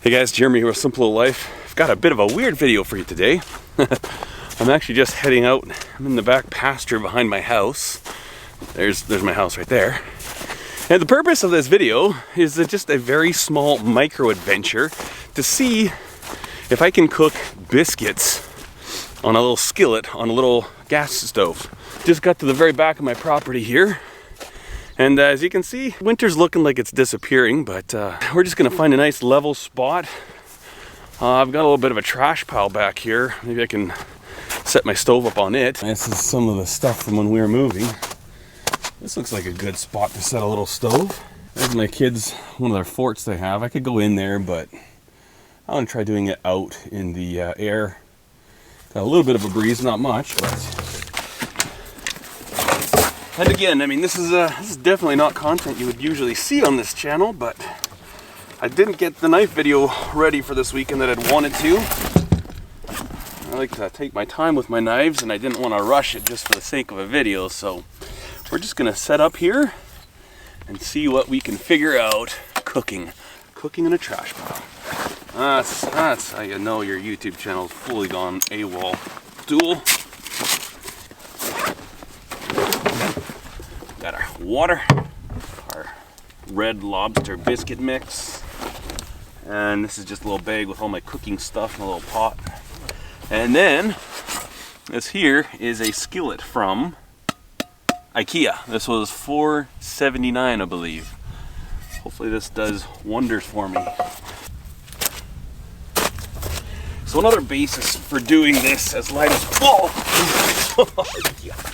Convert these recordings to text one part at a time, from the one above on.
Hey guys, Jeremy here with Simple Life. I've got a bit of a weird video for you today. I'm actually just heading out. I'm in the back pasture behind my house. There's my house right there. And the purpose of this video is just a very small micro adventure to see if I can cook biscuits on a little skillet on a little gas stove. Just got to the very back of my property here. And as you can see, winter's looking like it's disappearing, but we're just gonna find a nice level spot. I've got a little bit of a trash pile back here. Maybe I can set my stove up on it. This is some of the stuff from when we were moving. This looks like a good spot to set a little stove. There's my kids, one of their forts they have. I could go in there, but I want to try doing it out in the air. Got a little bit of a breeze, not much, but... And again, I mean, this is definitely not content you would usually see on this channel, but I didn't get the knife video ready for this weekend that I'd wanted to. I like to take my time with my knives, and I didn't want to rush it just for the sake of a video, so we're just going to set up here and see what we can figure out cooking in a trash pile. That's how you know your YouTube channel's fully gone AWOL. Duel. Got our water, our red lobster biscuit mix, and this is just a little bag with all my cooking stuff in a little pot. And then this here is a skillet from IKEA. This was $4.79, I believe. Hopefully this does wonders for me. So another basis for doing this as light as full. Yuck.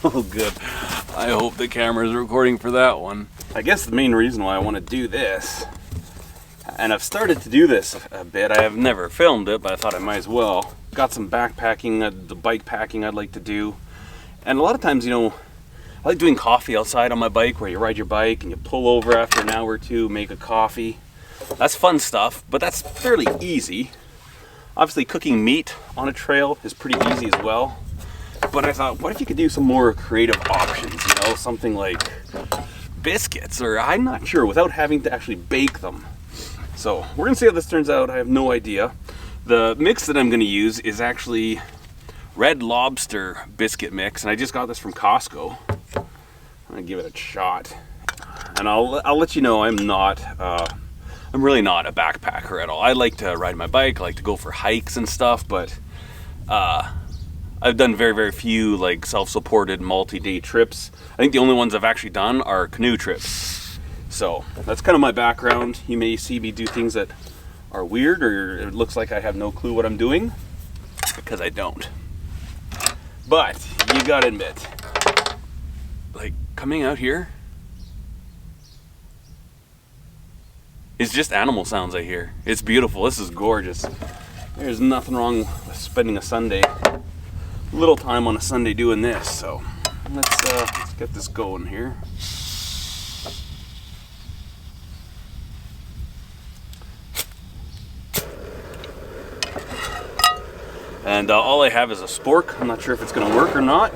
Oh good. I hope the camera's recording for that one. I guess the main reason why I want to do this, and I've started to do this a bit, I have never filmed it, but I thought I might as well. Got some backpacking, the bike packing I'd like to do. And a lot of times, you know, I like doing coffee outside on my bike, where you ride your bike and you pull over after an hour or two, make a coffee. That's fun stuff, but that's fairly easy. Obviously cooking meat on a trail is pretty easy as well. But I thought, what if you could do some more creative options, you know, something like biscuits, or I'm not sure, without having to actually bake them. So we're gonna see how this turns out. I have no idea. The mix that I'm gonna use is actually red lobster biscuit mix, and I just got this from Costco. I'm gonna give it a shot. And I'll let you know I'm really not a backpacker at all. I like to ride my bike, I like to go for hikes and stuff, but I've done very, very few like self-supported multi-day trips. I think the only ones I've actually done are canoe trips. So that's kind of my background. You may see me do things that are weird, or it looks like I have no clue what I'm doing, because I don't. But you gotta admit, like coming out here, it's just animal sounds I hear. It's beautiful. This is gorgeous. There's nothing wrong with spending a Sunday, little time on a Sunday doing this. So let's get this going here. And all I have is a spork. I'm not sure if it's gonna work or not.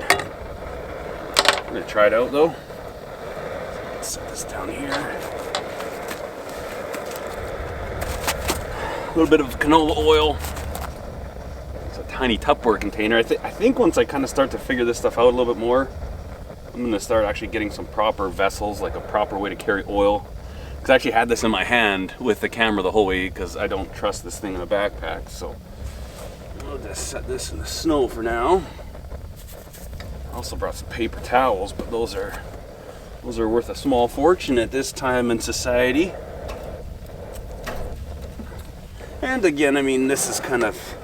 I'm gonna try it out though. Let's set this down here. A little bit of canola oil. It's a tiny Tupperware container. I think once I kind of start to figure this stuff out a little bit more, I'm going to start actually getting some proper vessels, like a proper way to carry oil. Because I actually had this in my hand with the camera the whole way, because I don't trust this thing in a backpack. So I'll just set this in the snow for now. I also brought some paper towels, but those are worth a small fortune at this time in society. And again, I mean, this is kind of,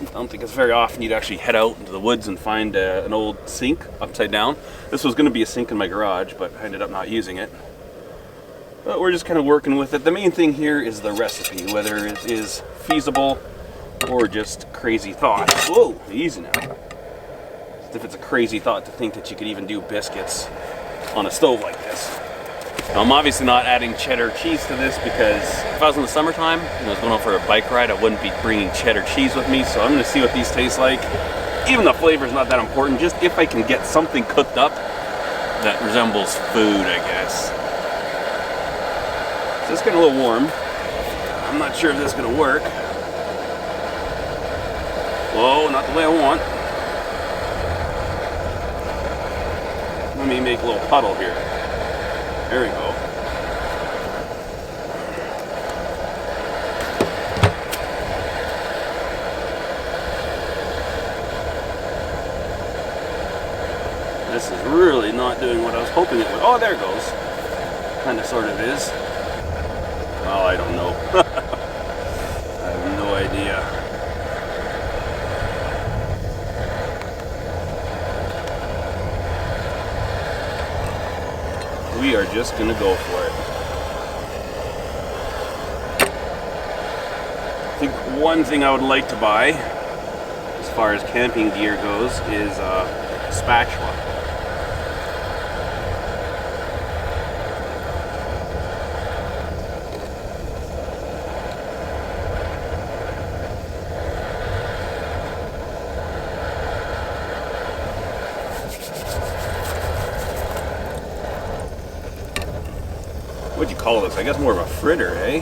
I don't think it's very often you'd actually head out into the woods and find an old sink upside down. This was going to be a sink in my garage, but I ended up not using it. But we're just kind of working with it. The main thing here is the recipe, whether it is feasible or just crazy thought. Whoa, easy now. As if it's a crazy thought to think that you could even do biscuits on a stove like this. I'm obviously not adding cheddar cheese to this, because if I was in the summertime and I was going out for a bike ride, I wouldn't be bringing cheddar cheese with me. So I'm going to see what these taste like. even the flavor's not that important, just if I can get something cooked up that resembles food, I guess. So it's getting a little warm. I'm not sure if this is gonna work. Whoa, not the way I want. Let me make a little puddle here. There we go. This is really not doing what I was hoping it would. Oh, there it goes. Kind of, sort of is. Oh, I don't know. I have no idea. We are just gonna go for it. I think one thing I would like to buy, as far as camping gear goes, is a spatula. What'd you call this? I guess more of a fritter, eh?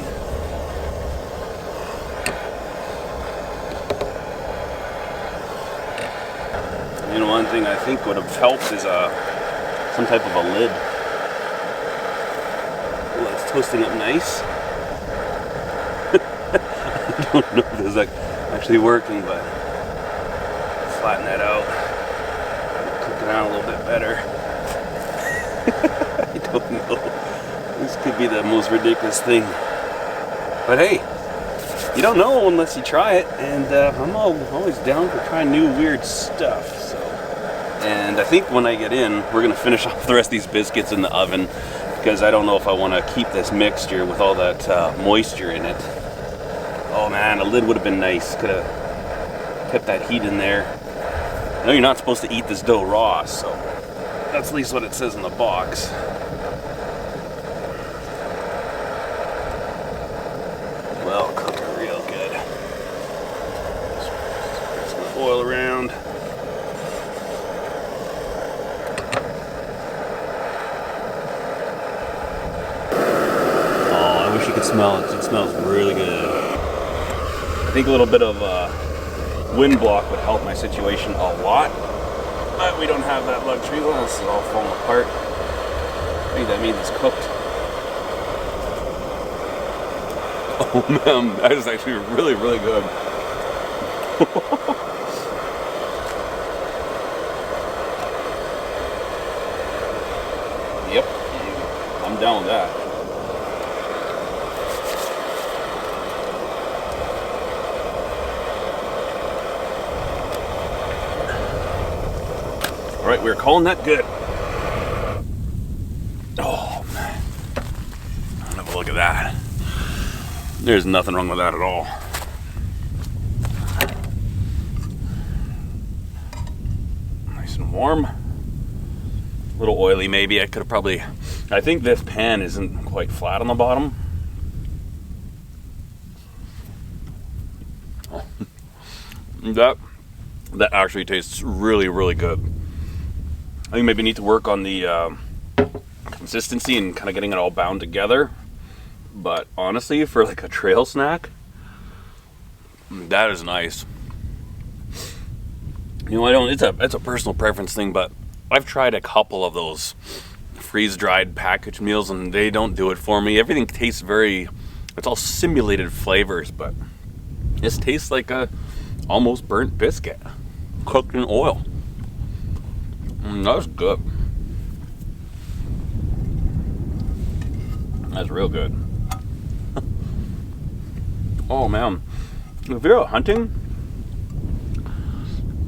You know, one thing I think would have helped is some type of a lid. Oh, it's toasting up nice. I don't know if this is actually working, but flatten that out. Cook it out a little bit better. I don't know. This could be the most ridiculous thing. But hey, you don't know unless you try it, and I'm always down for trying new weird stuff. So. And I think when I get in, we're going to finish off the rest of these biscuits in the oven, because I don't know if I want to keep this mixture with all that moisture in it. Oh man, a lid would have been nice. Could have kept that heat in there. I know you're not supposed to eat this dough raw, so that's at least what it says in the box. Well, cook it real good. Spread some oil around. Oh, I wish you could smell it. It smells really good. I think a little bit of wind block would help my situation a lot, but we don't have that luxury. Well, this is all falling apart. I think that means it's cooked. Oh man, that is actually really, really good. Yep, I'm down with that. All right, we're calling that good. Oh man, have a look at that. There's nothing wrong with that at all. Nice and warm. A little oily maybe. I could have probably... I think this pan isn't quite flat on the bottom. Oh. That actually tastes really, really good. I think maybe need to work on the consistency and kind of getting it all bound together. But honestly, for like a trail snack, that is nice. You know, it's a personal preference thing, but I've tried a couple of those freeze-dried packaged meals and they don't do it for me. Everything tastes it's all simulated flavors, but this tastes like a almost burnt biscuit cooked in oil. That was good. That's real good. Oh man, if you're out hunting,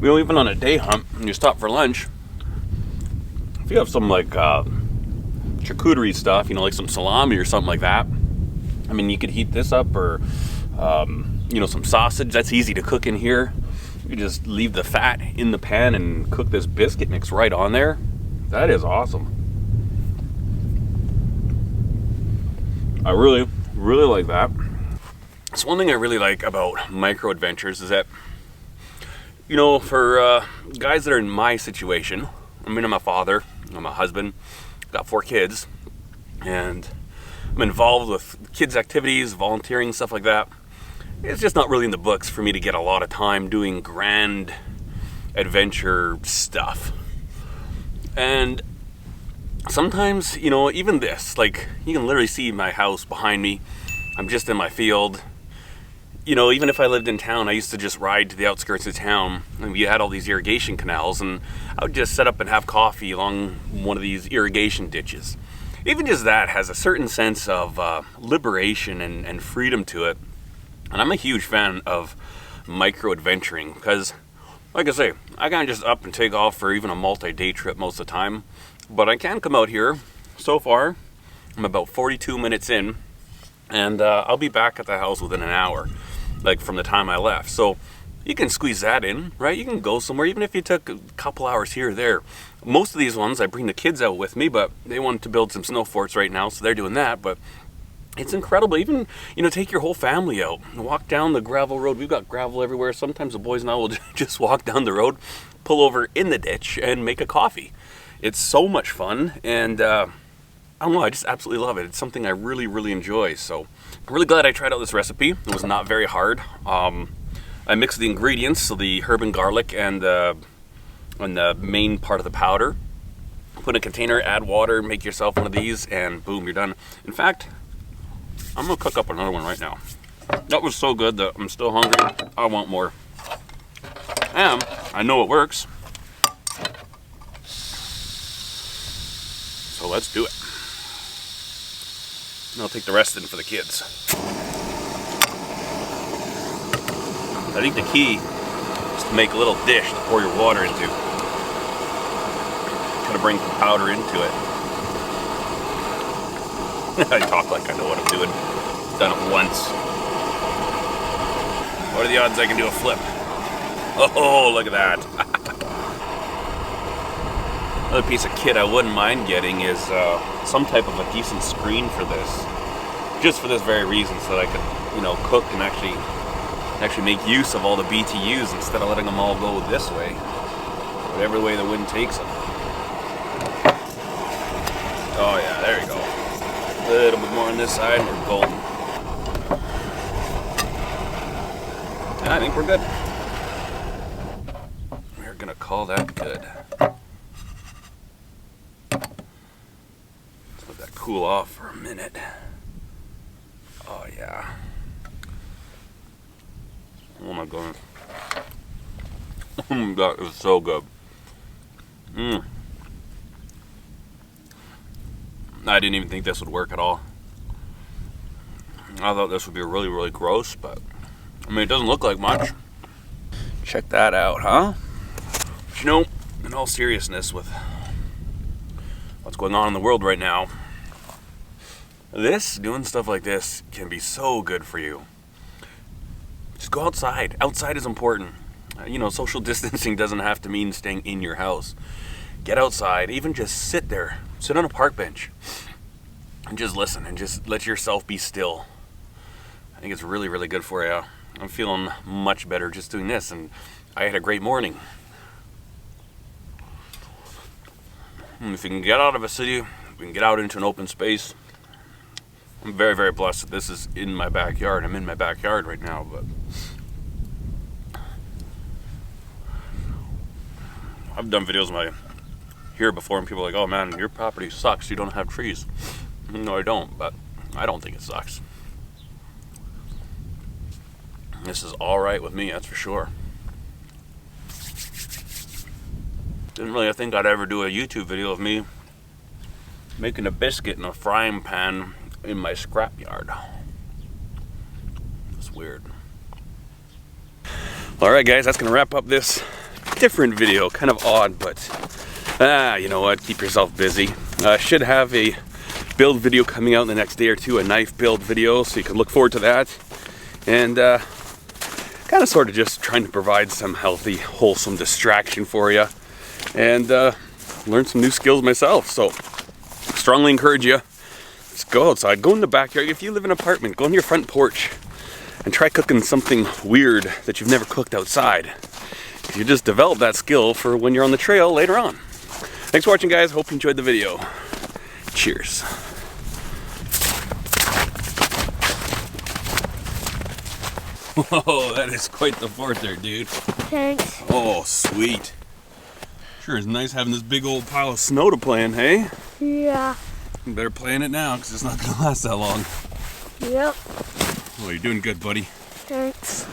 you know, even on a day hunt and you stop for lunch, if you have some like charcuterie stuff, you know, like some salami or something like that, I mean, you could heat this up, or you know, some sausage. That's easy to cook in here. You just leave the fat in the pan and cook this biscuit mix right on there. That is awesome. I really, really like that. It's one thing I really like about micro adventures is that You know, for guys that are in my situation, I mean, I'm a father, I'm a husband, got 4 kids, and I'm involved with kids' activities, volunteering, stuff like that. It's just not really in the books for me to get a lot of time doing grand adventure stuff. And sometimes, you know, even this, like, you can literally see my house behind me. I'm just in my field. You know, even if I lived in town, I used to just ride to the outskirts of town, and we had all these irrigation canals, and I would just set up and have coffee along one of these irrigation ditches. Even just that has a certain sense of liberation and freedom to it. And I'm a huge fan of micro-adventuring because, like I say, I can't just up and take off for even a multi-day trip most of the time. But I can come out here. So far, I'm about 42 minutes in, and I'll be back at the house within an hour, like from the time I left. So you can squeeze that in, right? You can go somewhere, even if you took a couple hours here or there. Most of these ones, I bring the kids out with me, but they want to build some snow forts right now, so they're doing that. But it's incredible. Even, you know, take your whole family out and walk down the gravel road. We've got gravel everywhere. Sometimes the boys and I will just walk down the road, pull over in the ditch, and make a coffee. It's so much fun, and I don't know, I just absolutely love it. It's something I really, really enjoy. So I'm really glad I tried out this recipe. It was not very hard. I mixed the ingredients, so the herb and garlic and the main part of the powder. Put in a container, add water, make yourself one of these, and boom, you're done. In fact, I'm gonna cook up another one right now. That was so good that I'm still hungry. I want more. And I know it works. So let's do it. And I'll take the rest in for the kids. I think the key is to make a little dish to pour your water into. Kind of bring some powder into it. I talk like I know what I'm doing. Done it once. What are the odds I can do a flip? Oh, look at that. Another piece of kit I wouldn't mind getting is some type of a decent screen for this. Just for this very reason, so that I could, you know, cook and actually make use of all the BTUs instead of letting them all go this way. Whatever way the wind takes them. Oh yeah, there you go. A little bit more on this side and we're golden. And I think we're good. We're gonna call that good. Let's let that cool off for a minute. Oh yeah. Oh my goodness. That is so good. I didn't even think this would work at all. I thought this would be really, really gross, but I mean, it doesn't look like much. Check that out, huh? But you know, in all seriousness, with what's going on in the world right now, doing stuff like this can be so good for you. Just go outside. Outside is important. You know, social distancing doesn't have to mean staying in your house. Get outside, even just sit there. Sit on a park bench and just listen and just let yourself be still. I think it's really, really good for you. I'm feeling much better just doing this, and I had a great morning. And if you can get out of a city, we can get out into an open space. I'm very, very blessed that this is in my backyard. I'm in my backyard right now, but I've done videos here before, and people are like, oh man, your property sucks, you don't have trees. No, I don't, but I don't think it sucks. This is all right with me, that's for sure. Didn't really think I'd ever do a YouTube video of me making a biscuit in a frying pan in my scrapyard. It's weird. Alright guys, that's gonna wrap up this different video. Kind of odd, but you know what, keep yourself busy. Should have a build video coming out in the next day or two, a knife build video, so you can look forward to that. And kind of sort of just trying to provide some healthy, wholesome distraction for you, and learn some new skills myself. So strongly encourage you, just go outside, go in the backyard. If you live in an apartment, go on your front porch and try cooking something weird that you've never cooked outside. you just develop that skill for when you're on the trail later on. Thanks for watching, guys. Hope you enjoyed the video. Cheers. Whoa, that is quite the fort there, dude. Thanks. Oh, sweet. Sure is nice having this big old pile of snow to play in, hey? Yeah. You better play in it now, because it's not going to last that long. Yep. Oh, you're doing good, buddy. Thanks.